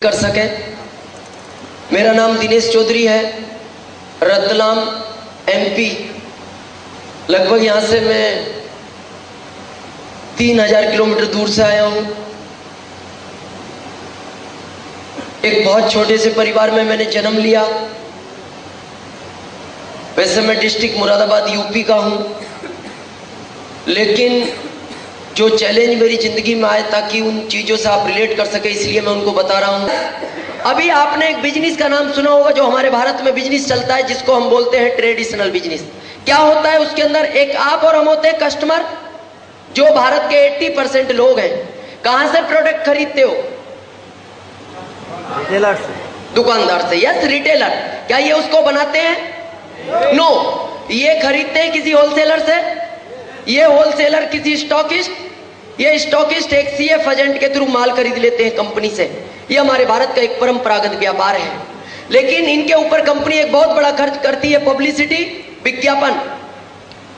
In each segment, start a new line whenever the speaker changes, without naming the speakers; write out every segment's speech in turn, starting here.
कर सके। मेरा नाम दिनेश चौधरी है, रतलाम एमपी। लगभग यहाँ से मैं 3000 किलोमीटर दूर से आया हूँ। एक बहुत छोटे से परिवार में मैंने जन्म लिया। वैसे मैं डिस्ट्रिक्ट मुरादाबाद यूपी का हूँ, लेकिन जो चैलेंज मेरी जिंदगी में आए ताकि उन चीज़ों से आप रिलेट कर सके, इसलिए मैं उनको बता रहा हूँ। अभी आपने एक बिजनेस का नाम सुना होगा जो हमारे भारत में बिजनेस चलता है, जिसको हम बोलते हैं ट्रेडिशनल बिजनेस। क्या होता है उसके अंदर? एक आप और हम होते हैं कस्टमर, जो भारत के 80% लोग हैं। कहां से प्रोडक्ट खरीदते हो?
रिटेलर से,
दुकानदार से। Yes, retailer. क्या ये उसको बनाते हैं? नो। ये खरीदते हैं किसी होलसेलर से। ये होलसेलर किसी स्टॉकिस्ट, ये स्टॉकिस्ट एक सीएफ एजेंट के थ्रू माल खरीद लेते हैं कंपनी से। ये हमारे भारत का एक परंपरागत व्यापार है, लेकिन इनके ऊपर कंपनी एक बहुत बड़ा खर्च करती है, पब्लिसिटी, विज्ञापन।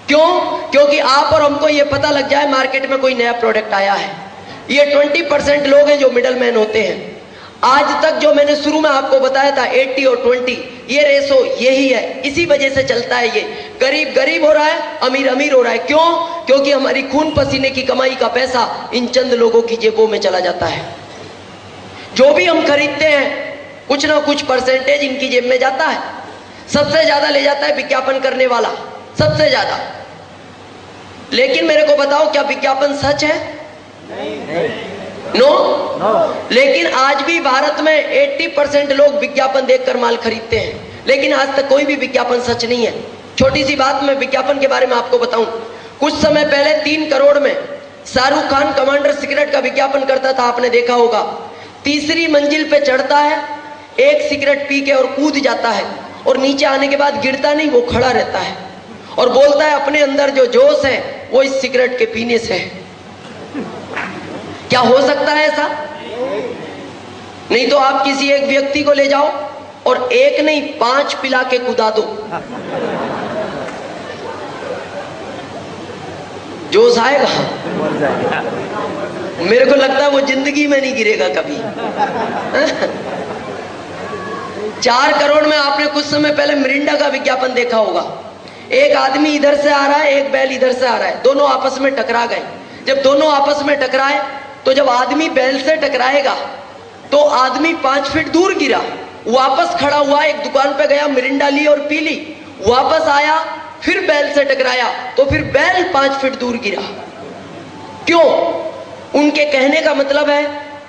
क्यों? क्योंकि आप और हमको ये पता लग जाए मार्केट में कोई नया प्रोडक्ट आया है। ये 20% लोग हैं जो मिडल मैन होते हैं। आज तक जो मैंने शुरू में आपको बताया था 80 और 20, ये रेशो यही है। इसी वजह से चलता है। ये गरीब गरीब हो रहा है, अमीर अमीर हो रहा है। क्यों? क्योंकि हमारी खून पसीने की कमाई का पैसा इन चंद लोगों की जेबों में चला जाता है। जो भी हम खरीदते हैं कुछ ना कुछ परसेंटेज इनकी जेब में जाता है। सबसे ज्यादा ले जाता है विज्ञापन करने वाला, सबसे ज्यादा। लेकिन मेरे को बताओ, क्या विज्ञापन सच है? नो। लेकिन आज भी भारत में 80% लोग विज्ञापन देखकर माल खरीदते हैं, लेकिन आज तक कोई भी विज्ञापन सच नहीं है। छोटी सी बात मैं विज्ञापन के बारे में आपको बताऊं। कुछ समय पहले 3 करोड़ में शाहरुख खान कमांडर सिगरेट का विज्ञापन करता था, आपने देखा होगा। तीसरी मंजिल पे चढ़ता है, एक सिगरेट पी के और कूद जाता है, और नीचे आने के बाद गिरता नहीं, वो खड़ा रहता है और बोलता है अपने अंदर जो जोश है वो इस सिगरेट के पीने से है। क्या हो सकता है ऐसा? नहीं तो आप किसी एक व्यक्ति को ले जाओ और एक नहीं 5 पिला के कूदा दो, जोश आएगा? मेरे को लगता है वो जिंदगी में नहीं गिरेगा कभी। 4 करोड़ में आपने कुछ समय पहले मिरिंडा का विज्ञापन देखा होगा। एक आदमी इधर से आ रहा है, एक बैल इधर से आ रहा है, दोनों आपस में टकरा गए। जब दोनों आपस में टकराए तो जब आदमी बैल से टकराएगा तो आदमी 5 फीट दूर गिरा, वापस खड़ा हुआ, एक दुकान पे गया, मिरिंडा ली और पी ली, वापस आया, फिर बैल से टकराया तो फिर बैल 5 फीट दूर गिरा। क्यों? उनके कहने का मतलब है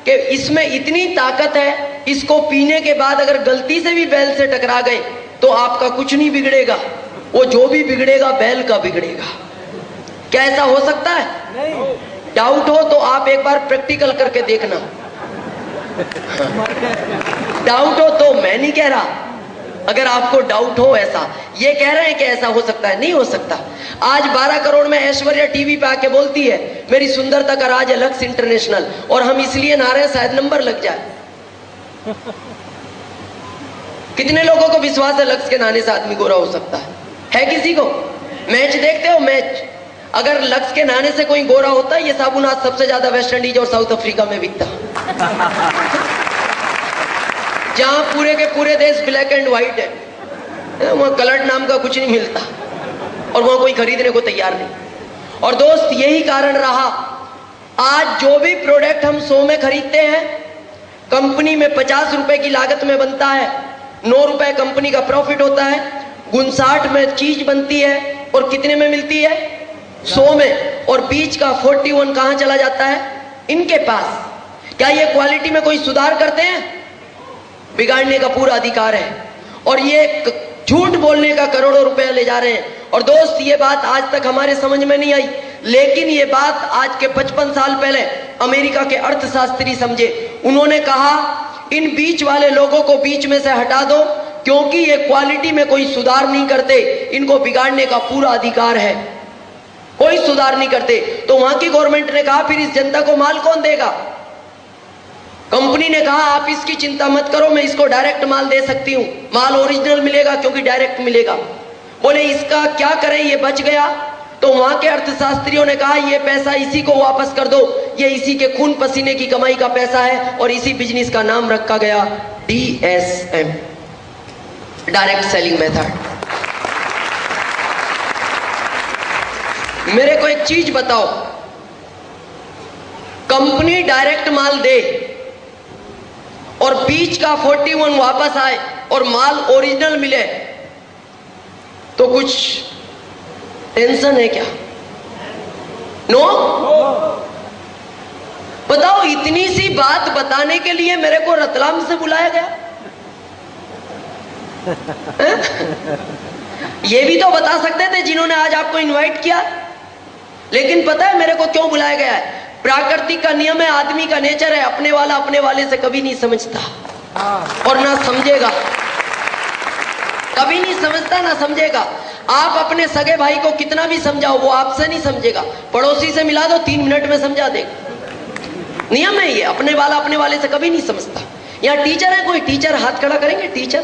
कि इसमें इतनी ताकत है, इसको पीने के बाद अगर गलती से भी बैल से टकरा गए तो आपका कुछ नहीं बिगड़ेगा, वो जो भी बिगड़ेगा बैल का बिगड़ेगा। क्या ऐसा हो सकता है?
नहीं।
डाउट हो तो आप एक बार प्रैक्टिकल करके देखना। डाउट हो तो, मैं नहीं कह रहा, अगर आपको डाउट हो ऐसा, ये कह रहे हैं कि ऐसा हो सकता है, नहीं हो सकता। आज 12 करोड़ में ऐश्वर्या टीवी पे आके बोलती है मेरी सुंदरता का राज है लक्स इंटरनेशनल, और हम इसलिए ना रहे शायद नंबर लग जाए। कितने लोगों को विश्वास है लक्स के नहाने से आदमी गोरा हो सकता है किसी को? मैच देखते हो? मैच अगर लक्स के नहाने से कोई गोरा होता है, ये साबुन आज सबसे ज्यादा वेस्ट इंडीज और साउथ अफ्रीका में बिकता, जहां पूरे के पूरे देश ब्लैक एंड व्हाइट है, वहां कलर्ड नाम का कुछ नहीं मिलता और वहां कोई खरीदने को तैयार नहीं। और दोस्त, यही कारण रहा आज जो भी प्रोडक्ट हम 100 में खरीदते हैं, कंपनी में 50 रुपए की लागत में बनता है, 9 रुपए कंपनी का प्रॉफिट होता है, 59 में चीज बनती है और कितने में मिलती है? 100 में। और बीच का 41 कहां चला जाता है? इनके पास। क्या ये क्वालिटी में कोई सुधार करते हैं? बिगाड़ने का पूरा अधिकार है, और ये झूठ बोलने का करोड़ों रुपए ले जा रहे हैं। और दोस्त, ये बात आज तक हमारे समझ में नहीं आई, लेकिन ये बात आज के 55 साल पहले अमेरिका के अर्थशास्त्री समझे। उन्होंने कहा इन बीच वाले लोगों को बीच में से हटा दो, क्योंकि ये क्वालिटी में कोई सुधार नहीं करते, इनको बिगाड़ने का पूरा अधिकार है, कोई सुधार नहीं करते। तो वहां की गवर्नमेंट ने कहा फिर इस जनता को माल कौन देगा? कंपनी ने कहा आप इसकी चिंता मत करो, मैं इसको डायरेक्ट माल दे सकती हूँ, माल ओरिजिनल मिलेगा क्योंकि डायरेक्ट मिलेगा। बोले इसका क्या करें, ये बच गया तो वहां के अर्थशास्त्रियों ने कहा ये पैसा इसी को वापस कर दो, ये इसी के खून पसीने की कमाई का पैसा है, और इसी बिजनेस का नाम रखा गया DSM, डायरेक्ट सेलिंग मेथड। मेरे को एक चीज बताओ, कंपनी डायरेक्ट माल दे और बीच का 41 वापस आए और माल ओरिजिनल मिले तो कुछ टेंशन है क्या? नो? बताओ, इतनी सी बात बताने के लिए मेरे को रतलाम से बुलाया गया? ये भी तो बता सकते थे जिन्होंने आज आपको इनवाइट किया। लेकिन पता है मेरे को क्यों बुलाया गया है? प्राकृतिक का नियम है, आदमी का नेचर है, अपने वाला अपने वाले से कभी नहीं समझता और ना समझेगा, कभी नहीं समझता ना समझेगा। आप अपने सगे भाई को कितना भी समझाओ वो आपसे नहीं समझेगा, पड़ोसी से मिला दो 3 मिनट में समझा देगा। नियम है ये, अपने वाला अपने वाले से कभी नहीं समझता। यहाँ टीचर है, कोई टीचर हाथ खड़ा करेंगे? टीचर,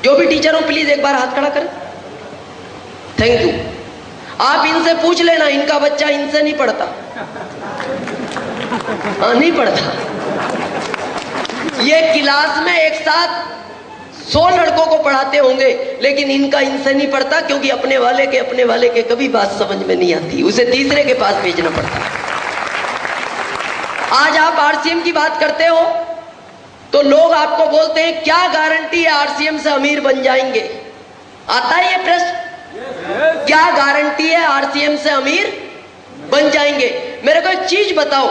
जो भी टीचर हो प्लीज एक बार हाथ खड़ा करें। Thank you. आप इनसे पूछ लेना, इनका बच्चा इनसे नहीं पढ़ता। हाँ, नहीं पढ़ता। ये क्लास में एक साथ 100 लड़कों को पढ़ाते होंगे, लेकिन इनका इनसे नहीं पढ़ता, क्योंकि अपने वाले के कभी बात समझ में नहीं आती, उसे तीसरे के पास भेजना पड़ता है। आज आप RCM की बात करते हो तो लोग आपको बोलते हैं क्या गारंटी है RCM से अमीर बन जाएंगे? आता है ये प्रश्न? क्या गारंटी है RCM से अमीर बन जाएंगे? मेरे को एक चीज बताओ,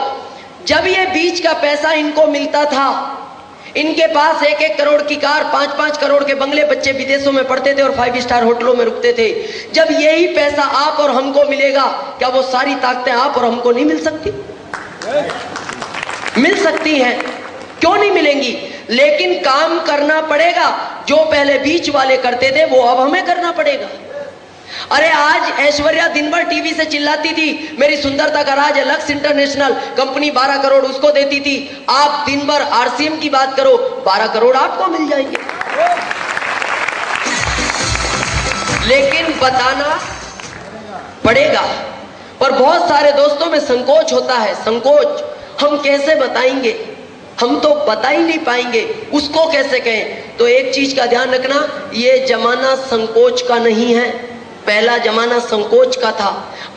जब ये बीच का पैसा इनको मिलता था, इनके पास 1-1 करोड़ की कार, 5-5 करोड़ के बंगले, बच्चे विदेशों में पढ़ते थे और 5 स्टार होटलों में रुकते थे। जब यही पैसा आप और हमको मिलेगा, क्या वो सारी ताकतें आप और हमको नहीं मिल सकती? मिल सकती हैं, क्यों नहीं मिलेंगी? लेकिन काम करना पड़ेगा। जो पहले बीच वाले करते थे वो अब हमें करना पड़ेगा। अरे आज ऐश्वर्या दिन भर टीवी से चिल्लाती थी मेरी सुंदरता का राज है, लक्स इंटरनेशनल कंपनी 12 करोड़ उसको देती थी। आप दिन भर RCM की बात करो, 12 करोड़ आपको मिल जाएंगे। लेकिन बताना पड़ेगा। पर बहुत सारे दोस्तों में संकोच होता है, संकोच, हम कैसे बताएंगे, हम तो बता ही नहीं पाएंगे, उसको कैसे कहें? तो एक चीज का ध्यान रखना, ये जमाना संकोच का नहीं है, पहला जमाना संकोच का था।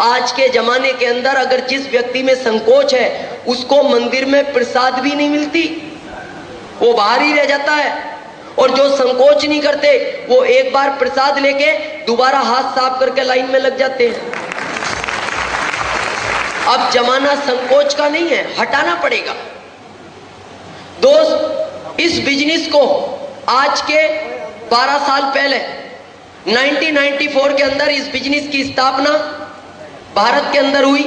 आज के जमाने के अंदर अगर जिस व्यक्ति में संकोच है उसको मंदिर में प्रसाद भी नहीं मिलती, वो बाहर ही रह जाता है। और जो संकोच नहीं करते वो एक बार प्रसाद लेके दोबारा हाथ साफ करके लाइन में लग जाते हैं। अब जमाना संकोच का नहीं है, हटाना पड़ेगा। दोस्त, इस बिजनेस को आज के 12 साल पहले 1994 के अंदर इस बिजनेस की स्थापना भारत के अंदर हुई,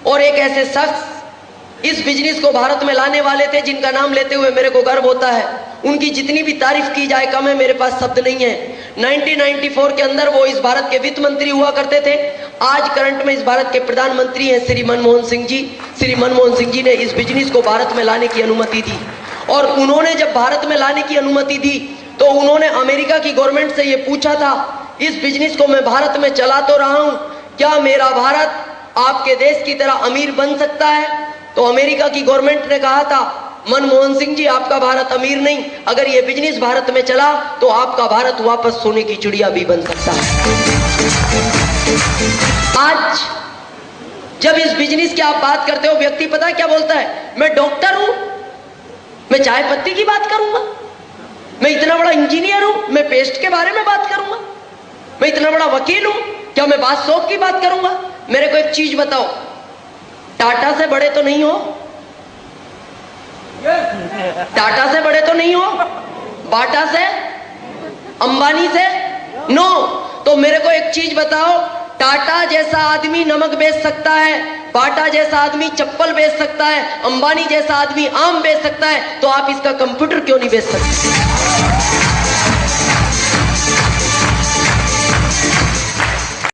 और एक ऐसे शख्स इस बिजनेस को भारत में लाने वाले थे जिनका नाम लेते हुए मेरे को गर्व होता है। उनकी जितनी भी तारीफ की जाए कम है, मेरे पास शब्द नहीं है। 1994 के अंदर वो इस भारत के वित्त मंत्री हुआ करते थे। आज करंट में इस भारत के प्रधानमंत्री हैं श्री मनमोहन सिंह जी। श्री मनमोहन सिंह जी ने इस बिजनेस को भारत में लाने की अनुमति दी, और उन्होंने जब भारत में लाने की अनुमति दी तो उन्होंने अमेरिका की गवर्नमेंट से ये पूछा था, इस बिजनेस को मैं भारत में चला तो रहा हूं, क्या मेरा भारत आपके देश की तरह अमीर बन सकता है? तो अमेरिका की गवर्नमेंट ने कहा था, मनमोहन सिंह जी आपका भारत अमीर नहीं, अगर ये बिजनेस भारत में चला तो आपका भारत वापस सोने की चिड़िया भी बन सकता है। आज जब इस बिजनेस की आप बात करते हो, व्यक्ति पता है क्या बोलता है? मैं डॉक्टर हूं, मैं चाय पत्ती की बात करूंगा, मैं इतना बड़ा इंजीनियर हूं, मैं पेस्ट के बारे में बात करूंगा, मैं इतना बड़ा वकील हूं, क्या मैं बात सोप की बात करूंगा? मेरे को एक चीज बताओ, टाटा से बड़े तो नहीं हो? टाटा से बड़े तो नहीं हो? बाटा से, अंबानी से? नो। तो मेरे को एक चीज बताओ, टाटा जैसा आदमी नमक बेच सकता है, बाटा जैसा आदमी चप्पल बेच सकता है, अंबानी जैसा आदमी आम बेच सकता है, तो आप इसका कंप्यूटर क्यों नहीं बेच सकते?